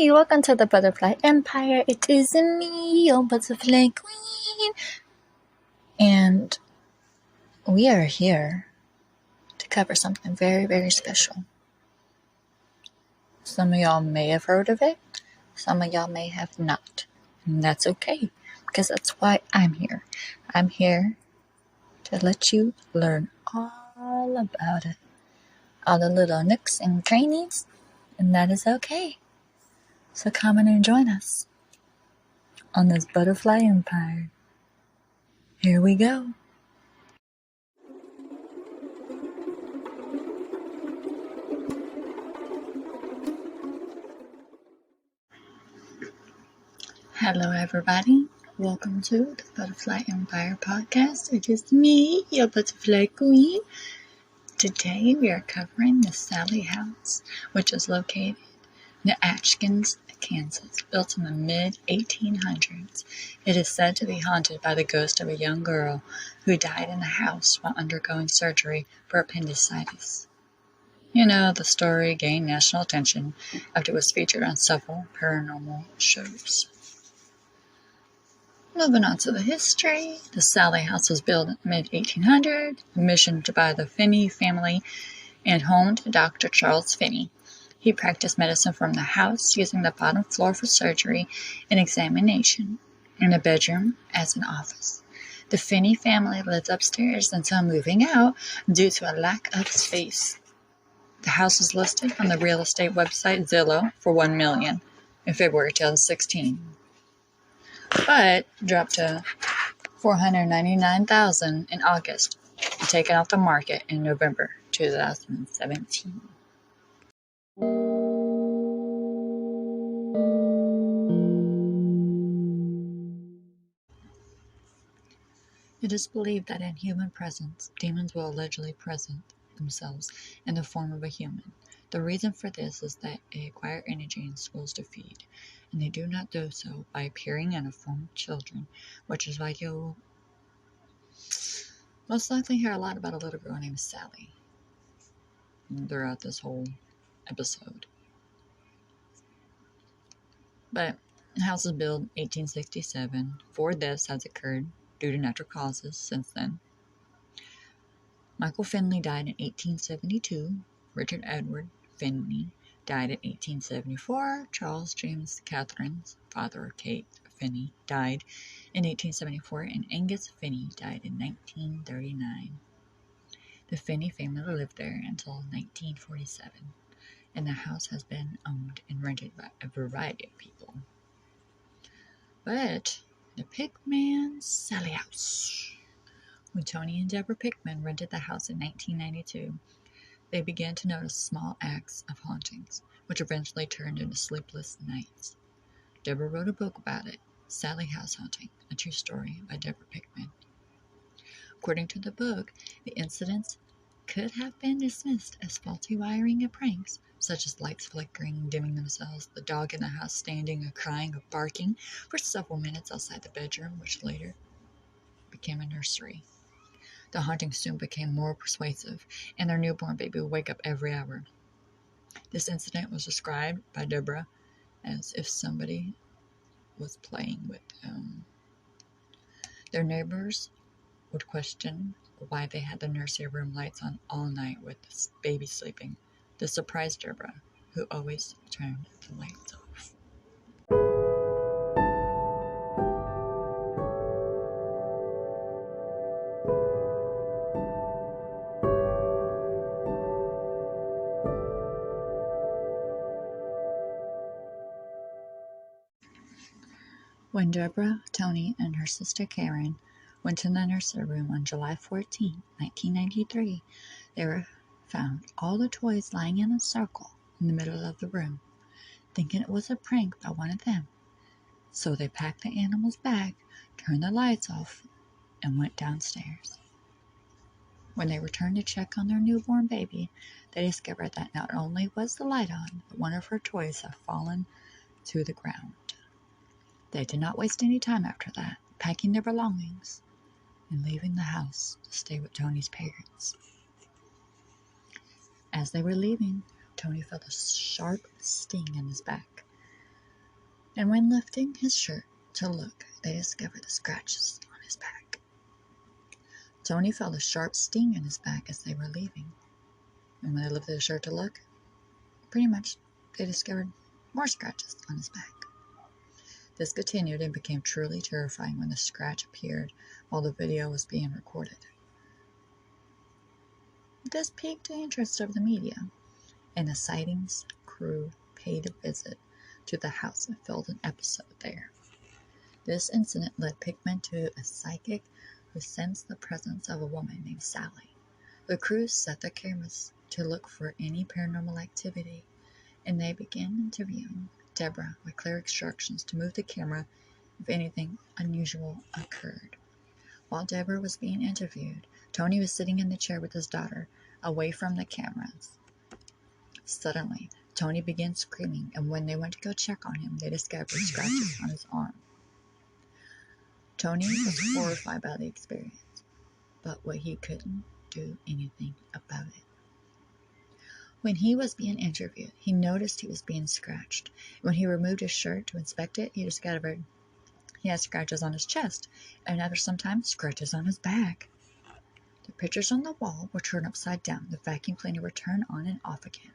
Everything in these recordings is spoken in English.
Hi, welcome to the Butterfly Empire. It is me, your Butterfly Queen. And we are here to cover something very, very special. Some of y'all may have heard of it. Some of y'all may have not. And that's okay, because that's why I'm here. I'm here to let you learn all about it. All the little nooks and crannies. And that is okay. So come in and join us on this Butterfly Empire. Here we go. Hello, everybody. Welcome to the Butterfly Empire podcast. It is me, your Butterfly Queen. Today we are covering the Sallie House, which is located near Atkins, Kansas, built in the mid-1800s. It is said to be haunted by the ghost of a young girl who died in the house while undergoing surgery for appendicitis. You know, the story gained national attention after it was featured on several paranormal shows. Moving on to the history, the Sallie House was built in the mid-1800s, commissioned by the Finney family and home to Dr. Charles Finney. He practiced medicine from the house, using the bottom floor for surgery and examination, and a bedroom as an office. The Finney family lived upstairs until moving out due to a lack of space. The house was listed on the real estate website Zillow for $1 million in February 2016, but dropped to $499,000 in August and taken off the market in November 2017. It is believed that in human presence, demons will allegedly present themselves in the form of a human. The reason for this is that they acquire energy in schools to feed, and they do not do so by appearing in the form of children, which is why you'll most likely hear a lot about a little girl named Sallie throughout this whole episode. But the house was built in 1867. 4 deaths has occurred due to natural causes since then. Michael Finley died in 1872. Richard Edward Finney died in 1874. Charles James Catherine's father of Kate Finney died in 1874, and Angus Finney died in 1939. The Finney family lived there until 1947, and the house has been owned and rented by a variety of people. But the Pickman's Sallie House. When Tony and Deborah Pickman rented the house in 1992, they began to notice small acts of hauntings, which eventually turned into sleepless nights. Deborah wrote a book about it, Sallie House Haunting, a true story by Deborah Pickman. According to the book, the incidents could have been dismissed as faulty wiring and pranks, such as lights flickering and dimming themselves, the dog in the house standing or crying or barking for several minutes outside the bedroom, which later became a nursery. The haunting soon became more persuasive, and their newborn baby would wake up every hour. This incident was described by Deborah as if somebody was playing with them. Their neighbors would question why they had the nursery room lights on all night with the baby sleeping. This surprised Deborah, who always turned the lights off. When Deborah, Tony, and her sister Karen went to the nursery room on July 14, 1993, they were found all the toys lying in a circle in the middle of the room, thinking it was a prank by one of them. So they packed the animals back, turned the lights off, and went downstairs. When they returned to check on their newborn baby, they discovered that not only was the light on, but one of her toys had fallen to the ground. They did not waste any time after that, packing their belongings and leaving the house to stay with Tony's parents. As they were leaving, Tony felt a sharp sting in his back. And when lifting his shirt to look, they discovered the scratches on his back. Tony felt a sharp sting in his back as they were leaving. And when they lifted his shirt to look, pretty much they discovered more scratches on his back. This continued and became truly terrifying when the scratch appeared while the video was being recorded. This piqued the interest of the media, and the sightings crew paid a visit to the house and filmed an episode there. This incident led Pickman to a psychic who sensed the presence of a woman named Sallie. The crew set their cameras to look for any paranormal activity, and they began interviewing Deborah with clear instructions to move the camera if anything unusual occurred. While Deborah was being interviewed, Tony was sitting in the chair with his daughter, away from the cameras. Suddenly, Tony began screaming, and when they went to go check on him, they discovered scratches on his arm. Tony was horrified by the experience, but he couldn't do anything about it. When he was being interviewed, he noticed he was being scratched. When he removed his shirt to inspect it, he discovered he had scratches on his chest, and after some time, scratches on his back. The pictures on the wall were turned upside down. The vacuum cleaner would turn on and off again.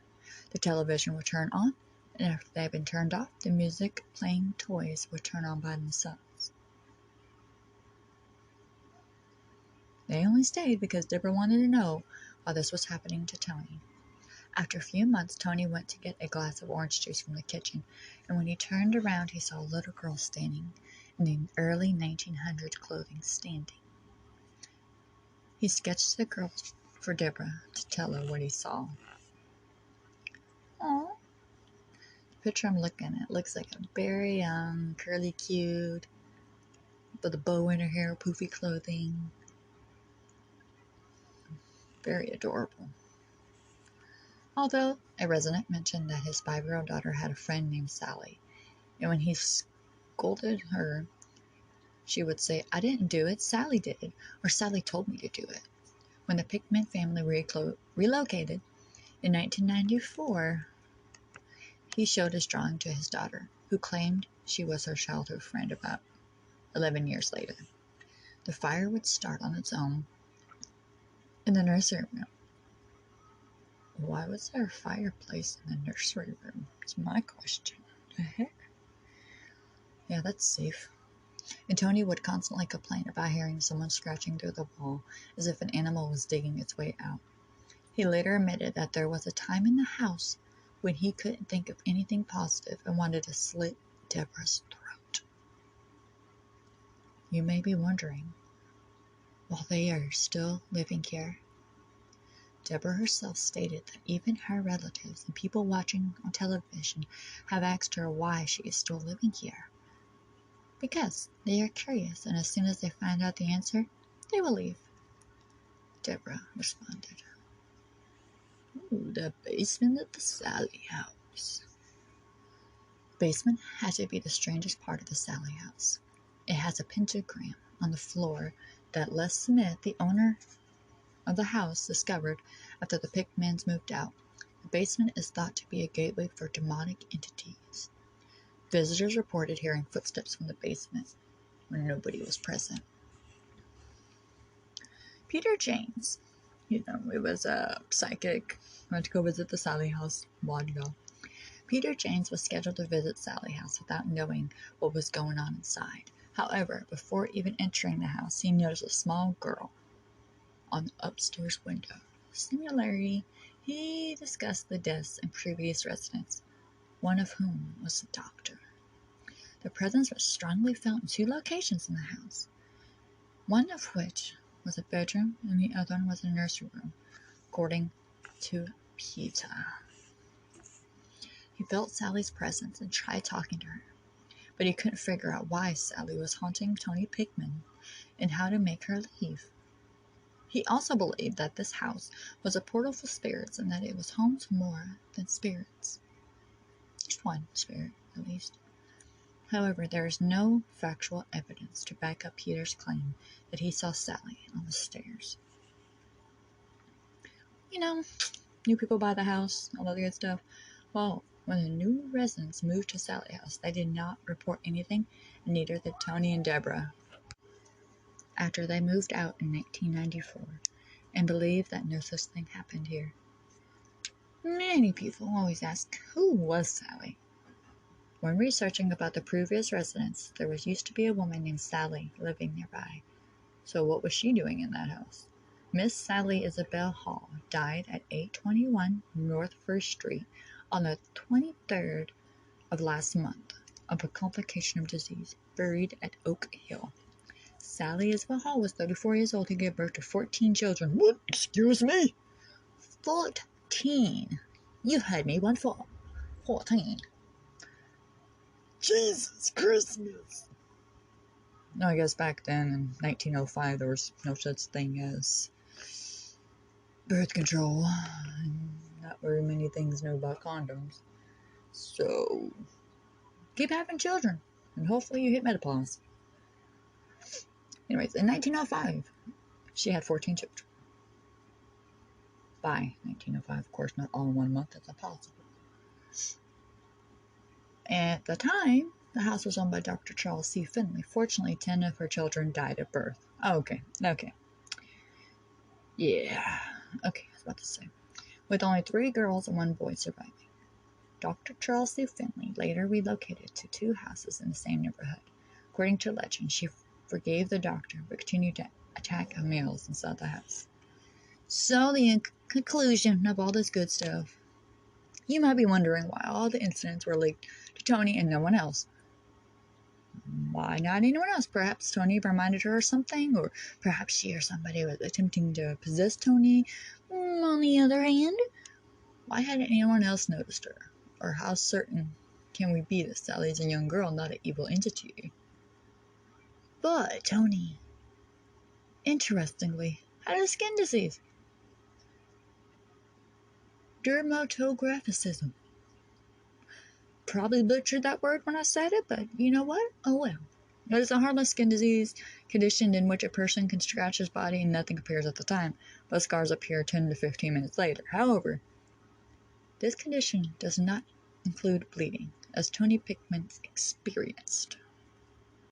The television would turn on, and after they had been turned off, the music playing toys would turn on by themselves. They only stayed because Deborah wanted to know why this was happening to Tony. After a few months, Tony went to get a glass of orange juice from the kitchen, and when he turned around, he saw a little girl standing in the early 1900s clothing standing. He sketched the girl for Deborah to tell her what he saw. Oh, the picture I'm looking at looks like a very young, curly cute, with a bow in her hair, poofy clothing. Very adorable. Although a resident mentioned that his 5-year-old daughter had a friend named Sallie, and when he scolded her, she would say, "I didn't do it, Sallie did," or "Sallie told me to do it." When the Pickman family relocated in 1994, he showed his drawing to his daughter, who claimed she was her childhood friend about 11 years later. The fire would start on its own in the nursery room. Why was there a fireplace in the nursery room? That's my question. The heck? Yeah, that's safe. And Tony would constantly complain about hearing someone scratching through the wall as if an animal was digging its way out. He later admitted that there was a time in the house when he couldn't think of anything positive and wanted to slit Deborah's throat. You may be wondering, while they are still living here, Deborah herself stated that even her relatives and people watching on television have asked her why she is still living here. Because they are curious, and as soon as they find out the answer, they will leave. Deborah responded. Ooh, the basement of the Sallie House. The basement had to be the strangest part of the Sallie House. It has a pentagram on the floor that Les Smith, the owner of the house, discovered after the Pickmans moved out. The basement is thought to be a gateway for demonic entities. Visitors reported hearing footsteps from the basement when nobody was present. Peter James, he was a psychic, went to go visit the Sallie House a while ago. Peter James was scheduled to visit Sallie House without knowing what was going on inside. However, before even entering the house, he noticed a small girl on the upstairs window. Similarly, he discussed the deaths in previous residents, one of whom was the doctor. The presence was strongly felt in 2 locations in the house, one of which was a bedroom and the other one was a nursery room, according to Peter. He felt Sallie's presence and tried talking to her, but he couldn't figure out why Sallie was haunting Tony Pickman and how to make her leave. He also believed that this house was a portal for spirits and that it was home to more than spirits. Just one spirit, at least. However, there is no factual evidence to back up Peter's claim that he saw Sallie on the stairs. New people buy the house, all that good stuff. Well, When the new residents moved to Sallie House, they did not report anything, and neither did Tony and Deborah. After they moved out in 1994 and believed that no such thing happened here. Many people always ask, who was Sallie? When researching about the previous residents, there used to be a woman named Sallie living nearby. So what was she doing in that house? Miss Sallie Isabel Hall died at 821 North First Street on the 23rd of last month of a complication of disease, buried at Oak Hill. Sallie Isabel Hall was 34 years old and gave birth to 14 children. What? Excuse me? 14. You heard me, 14. Jesus Christmas. No, I guess back then in 1905 there was no such thing as birth control. Not very many things knew about condoms. So, keep having children, and hopefully you hit menopause. Anyways, in 1905, she had 14 children. By 1905, of course, not all in 1 month, that's impossible. At the time, the house was owned by Dr. Charles C. Finley. Fortunately, 10 of her children died at birth. Okay. Yeah, okay, I was about to say. With only 3 girls and 1 boy surviving. Dr. Charles C. Finley later relocated to 2 houses in the same neighborhood. According to legend, she forgave the doctor, but continued to attack males inside the house. So the conclusion of all this good stuff. You might be wondering why all the incidents were linked to Tony and no one else. Why not anyone else? Perhaps Tony reminded her of something, or perhaps she or somebody was attempting to possess Tony. On the other hand, why hadn't anyone else noticed her? Or how certain can we be that Sallie's a young girl, not an evil entity? But Tony, interestingly, had a skin disease. Dermatographism. Probably butchered that word when I said it, but you know what? Oh well. It is a harmless skin disease condition in which a person can scratch his body and nothing appears at the time, but scars appear 10 to 15 minutes later. However, this condition does not include bleeding, as Tony Pickman experienced.